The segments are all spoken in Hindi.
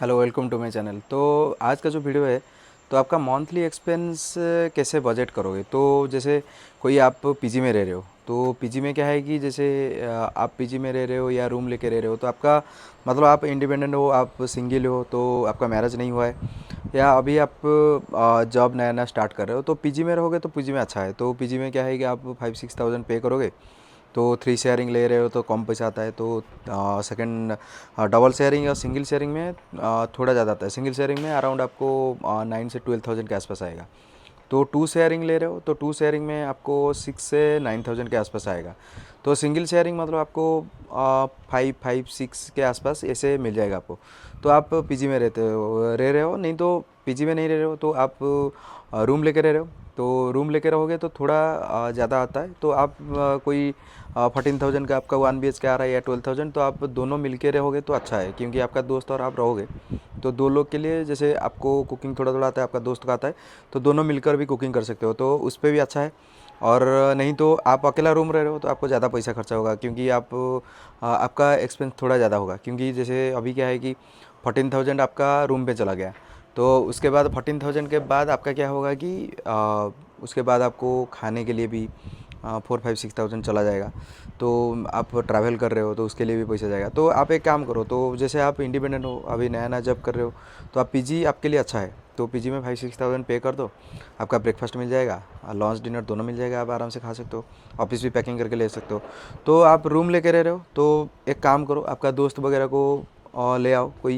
Hello, welcome to my channel. तो आज का जो वीडियो है, तो आपका मंथली एक्सपेंस कैसे बजट करोगे। तो जैसे कोई आप पीजी में रह रहे हो, तो पीजी में क्या है कि जैसे आप पीजी में रह रहे हो या रूम लेके रह रहे हो, तो आपका मतलब आप इंडिपेंडेंट हो, आप सिंगल हो, तो आपका मैरिज नहीं हुआ है या अभी आप जॉब नया नया स्टार्ट कर रहे हो, तो पीजी में रहोगे तो पीजी में अच्छा है। तो पीजी में क्या है कि आप 5-6 थाउजेंड पे करोगे, तो 3 शेयरिंग ले रहे हो तो कम पैसा आता है। तो सेकंड डबल शेयरिंग या सिंगल शेयरिंग में थोड़ा ज़्यादा आता है। सिंगल शेयरिंग में अराउंड आपको 9 से 12 थाउजेंड के आसपास आएगा। तो 2 शेयरिंग ले रहे हो तो 2 शेयरिंग में आपको 6 से 9 थाउजेंड के आसपास आएगा। तो सिंगल शेयरिंग मतलब आपको 5-6 के आसपास ऐसे मिल जाएगा आपको। तो आप पीजी में रह रहे हो, नहीं तो पीजी में नहीं रह रहे हो तो आप रूम लेके रह रहे हो। तो रूम लेके रहोगे तो थोड़ा ज़्यादा आता है। तो आप कोई 14 थाउजेंड का आपका 1 BHK आ रहा है या 12 थाउजेंड, तो आप दोनों मिल के रहोगे तो अच्छा है, क्योंकि आपका दोस्त और आप रहोगे तो दो लोग के लिए, जैसे आपको कुकिंग थोड़ा थोड़ा आता है, आपका दोस्त का आता है, तो दोनों मिलकर भी कुकिंग कर सकते हो, तो उस पर भी अच्छा है। और नहीं तो आप अकेला रूम रह रहे हो तो आपको ज़्यादा पैसा खर्चा होगा, क्योंकि आपका एक्सपेंस थोड़ा ज़्यादा होगा, क्योंकि जैसे अभी क्या है कि 14 थाउजेंड आपका रूम पे चला गया। तो उसके बाद 14 थाउजेंड के बाद आपका क्या होगा कि उसके बाद आपको खाने के लिए भी 4-5-6 थाउजेंड चला जाएगा। तो आप ट्रैवल कर रहे हो तो उसके लिए भी पैसा जाएगा। तो आप एक काम करो, तो जैसे आप इंडिपेंडेंट हो, अभी नया नया जॉब कर रहे हो, तो आप पीजी आपके लिए अच्छा है। तो पीजी में 5-6 थाउजेंड पे कर दो, आपका ब्रेकफास्ट मिल जाएगा, लंच डिनर दोनों मिल जाएगा, आप आराम से खा सकते हो, ऑफिस भी पैकिंग करके ले सकते हो। तो आप रूम लेके रह रहे हो तो एक काम करो, आपका दोस्त वगैरह को ले आओ, कोई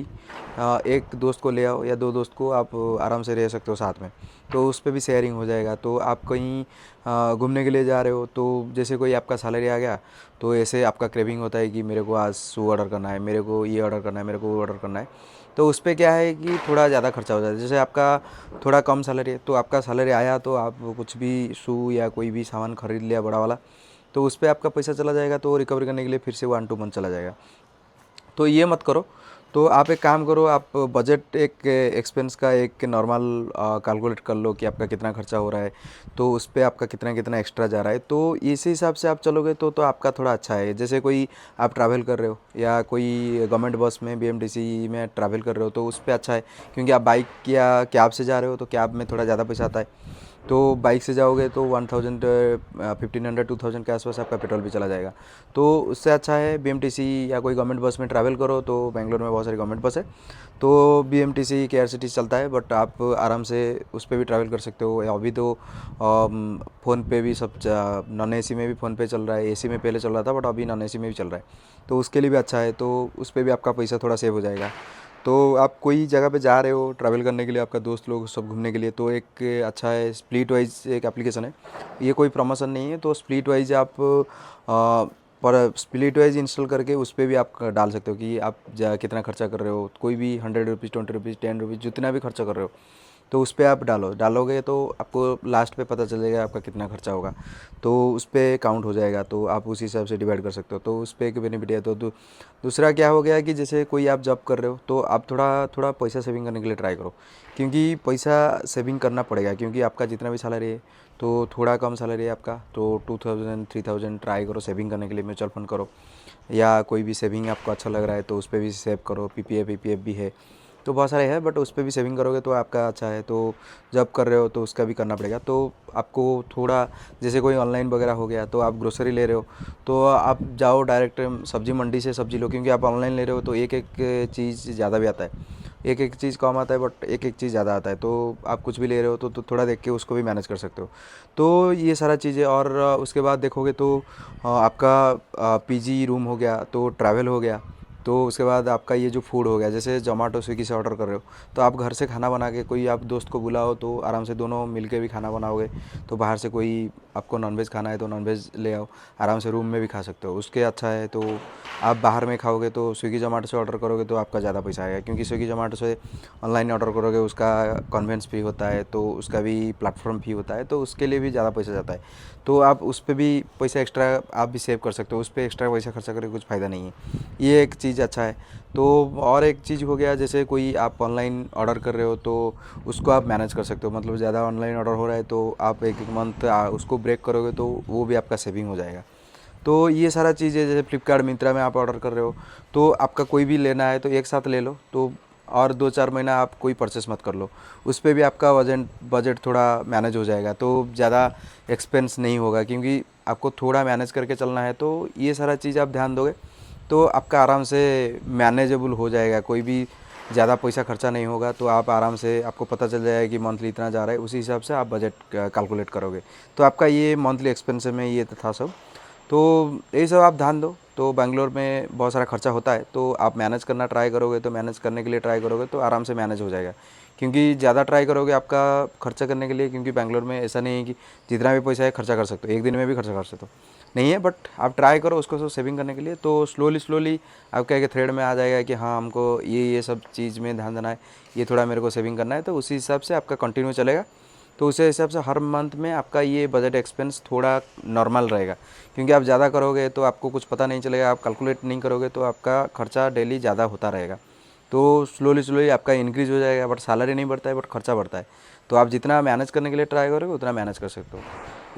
एक दोस्त को ले आओ या दो दोस्त को, आप आराम से रह सकते हो साथ में। तो उस पर भी शेयरिंग हो जाएगा। तो आप कहीं घूमने के लिए जा रहे हो, तो जैसे कोई आपका सैलरी आ गया, तो ऐसे आपका क्रेविंग होता है कि मेरे को आज शू ऑर्डर करना है, मेरे को ये ऑर्डर करना है, मेरे को वो ऑर्डर करना है। तो उस पर क्या है कि थोड़ा ज़्यादा खर्चा हो जाता है। जैसे आपका थोड़ा कम सैलरी है, तो आपका सैलरी आया तो आप कुछ भी शू या कोई भी सामान खरीद लिया बड़ा वाला, तो उस पर आपका पैसा चला जाएगा। तो रिकवर करने के लिए फिर से 1-2 मंथ चला जाएगा। तो ये मत करो। तो आप एक काम करो, आप बजट एक एक्सपेंस का एक नॉर्मल कैलकुलेट कर लो कि आपका कितना खर्चा हो रहा है, तो उस पे आपका कितना कितना एक्स्ट्रा जा रहा है। तो इसी हिसाब से आप चलोगे तो आपका थोड़ा अच्छा है। जैसे कोई आप ट्रैवल कर रहे हो या कोई गवर्नमेंट बस में बीएमटीसी में ट्रैवल कर रहे हो, तो उस पर अच्छा है, क्योंकि आप बाइक या कैब से जा रहे हो तो कैब में थोड़ा ज़्यादा पैसा आता है। तो बाइक से जाओगे तो 1000 1500-2000 के आसपास आपका पेट्रोल भी चला जाएगा। तो उससे अच्छा है बीएमटीसी या कोई गवर्नमेंट बस में ट्रैवल करो। तो बेंगलोर में बहुत सारी गवर्नमेंट बस है, तो बीएमटीसी केआरसीटीसी चलता है, बट आप आराम से उस पर भी ट्रैवल कर सकते हो। या अभी तो फ़ोन पे भी सब, नॉन एसी में भी फ़ोन पे चल रहा है, एसी में पहले चल रहा था बट अभी नॉन एसी में भी चल रहा है, तो उसके लिए भी अच्छा है। तो उस पर भी आपका पैसा थोड़ा सेव हो जाएगा। तो आप कोई जगह पे जा रहे हो ट्रैवल करने के लिए, आपका दोस्त लोग सब घूमने के लिए, तो एक अच्छा है स्प्लिट वाइज एक एप्लीकेशन है। ये कोई प्रमोशन नहीं है, तो स्प्लिट वाइज आप पर स्प्लिट वाइज इंस्टॉल करके उस पर भी आप डाल सकते हो कि आप कितना खर्चा कर रहे हो। कोई भी 100 रुपीज़, 20 रुपीज़, 10 रुपीज़, जितना भी खर्चा कर रहे हो, तो उस पे आप डालोगे तो आपको लास्ट पे पता चलेगा आपका कितना खर्चा होगा। तो उस पे काउंट हो जाएगा, तो आप उस हिसाब से डिवाइड कर सकते हो। तो उस पे एक बेनिफिट है। तो दूसरा क्या हो गया कि जैसे कोई आप जॉब कर रहे हो, तो आप थोड़ा थोड़ा पैसा सेविंग करने के लिए ट्राई करो, क्योंकि पैसा सेविंग करना पड़ेगा, क्योंकि आपका जितना भी सैलरी है, तो थोड़ा कम सैलरी है आपका, तो 2000-3000 ट्राई करो सेविंग करने के लिए। म्यूचुअल फंड करो या कोई भी सेविंग आपको अच्छा लग रहा है तो उस पर भी सेव करो। पीपीएफ भी है, तो बहुत सारे हैं, बट उस पर भी सेविंग करोगे तो आपका अच्छा है। तो जब कर रहे हो तो उसका भी करना पड़ेगा। तो आपको थोड़ा, जैसे कोई ऑनलाइन वगैरह हो गया, तो आप ग्रोसरी ले रहे हो, तो आप जाओ डायरेक्ट सब्जी मंडी से सब्जी लो, क्योंकि आप ऑनलाइन ले रहे हो तो एक एक चीज़ ज़्यादा भी आता है, एक एक चीज़ कम आता है बट एक एक चीज़ ज़्यादा आता है। तो आप कुछ भी ले रहे हो तो थोड़ा देख के उसको भी मैनेज कर सकते हो। तो ये सारा चीज़ें। और उसके बाद देखोगे तो आपका पीजी रूम हो गया, तो ट्रैवल हो गया, तो उसके बाद आपका ये जो फूड हो गया, जैसे जोमेटो स्विगी से ऑर्डर कर रहे हो, तो आप घर से खाना बना के, कोई आप दोस्त को बुलाओ तो आराम से दोनों मिल के भी खाना बनाओगे। तो बाहर से कोई आपको नॉनवेज खाना है तो नॉनवेज ले आओ, आराम से रूम में भी खा सकते हो। उसके अच्छा है। तो आप बाहर में खाओगे तो स्विगी जोमेटो से ऑर्डर करोगे तो आपका ज़्यादा पैसा आएगा, क्योंकि स्विगी जोमेटो से ऑनलाइन ऑर्डर करोगे, उसका कन्वेंस फी होता है, तो उसका भी प्लेटफॉर्म फी होता है, तो उसके लिए भी ज़्यादा पैसा जाता है। तो आप उस पर भी पैसा एक्स्ट्रा आप भी सेव कर सकते हो, उस पर एक्स्ट्रा पैसा खर्चा करके कुछ फ़ायदा नहीं है। ये एक चीज़ अच्छा है। तो और एक चीज़ हो गया, जैसे कोई आप ऑनलाइन ऑर्डर कर रहे हो तो उसको आप मैनेज कर सकते हो। मतलब ज़्यादा ऑनलाइन ऑर्डर हो रहा है तो आप एक एक मंथ उसको ब्रेक करोगे तो वो भी आपका सेविंग हो जाएगा। तो ये सारा चीज़ें, जैसे फ्लिपकार्ट मिंत्रा में आप ऑर्डर कर रहे हो, तो आपका कोई भी लेना है तो एक साथ ले लो, तो और 2-4 महीना आप कोई परचेस मत कर लो, उस पे भी आपका बजट थोड़ा मैनेज हो जाएगा, तो ज़्यादा एक्सपेंस नहीं होगा, क्योंकि आपको थोड़ा मैनेज करके चलना है। तो ये सारा चीज़ आप ध्यान दोगे तो आपका आराम से मैनेजेबल हो जाएगा, कोई भी ज़्यादा पैसा खर्चा नहीं होगा। तो आप आराम से, आपको पता चल जाएगा कि मंथली इतना जा रहा है, उसी हिसाब से आप बजट कैलकुलेट करोगे। तो आपका ये मंथली एक्सपेंस में ये था सब। तो यही सब आप ध्यान दो। तो बैंगलोर में बहुत सारा खर्चा होता है, तो आप मैनेज करना ट्राई करोगे, तो मैनेज करने के लिए ट्राई करोगे तो आराम से मैनेज हो जाएगा। क्योंकि ज़्यादा ट्राई करोगे आपका खर्चा करने के लिए, क्योंकि बैंगलोर में ऐसा नहीं है कि जितना भी पैसा है खर्चा कर सकते हो, एक दिन में भी खर्चा कर सकते हो, नहीं है। बट आप ट्राई करो उसको सब सेविंग करने के लिए, तो स्लोली स्लोली आपका एक थ्रेड में आ जाएगा कि हाँ, हमको ये सब चीज़ में ध्यान देना है, ये थोड़ा मेरे को सेविंग करना है। तो उसी हिसाब से आपका कंटिन्यू चलेगा। तो उसी हिसाब से हर मंथ में आपका ये बजट एक्सपेंस थोड़ा नॉर्मल रहेगा। क्योंकि आप ज़्यादा करोगे तो आपको कुछ पता नहीं चलेगा, आप कैलकुलेट नहीं करोगे तो आपका खर्चा डेली ज़्यादा होता रहेगा। तो स्लोली स्लोली आपका इंक्रीज़ हो जाएगा, बट सैलरी नहीं बढ़ता है, बट खर्चा बढ़ता है। तो आप जितना मैनेज करने के लिए ट्राई करोगे उतना मैनेज कर सकते हो।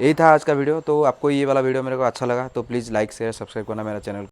यही था आज का वीडियो। तो आपको ये वाला वीडियो मेरे को अच्छा लगा तो प्लीज़ लाइक शेयर सब्सक्राइब करना मेरा चैनल।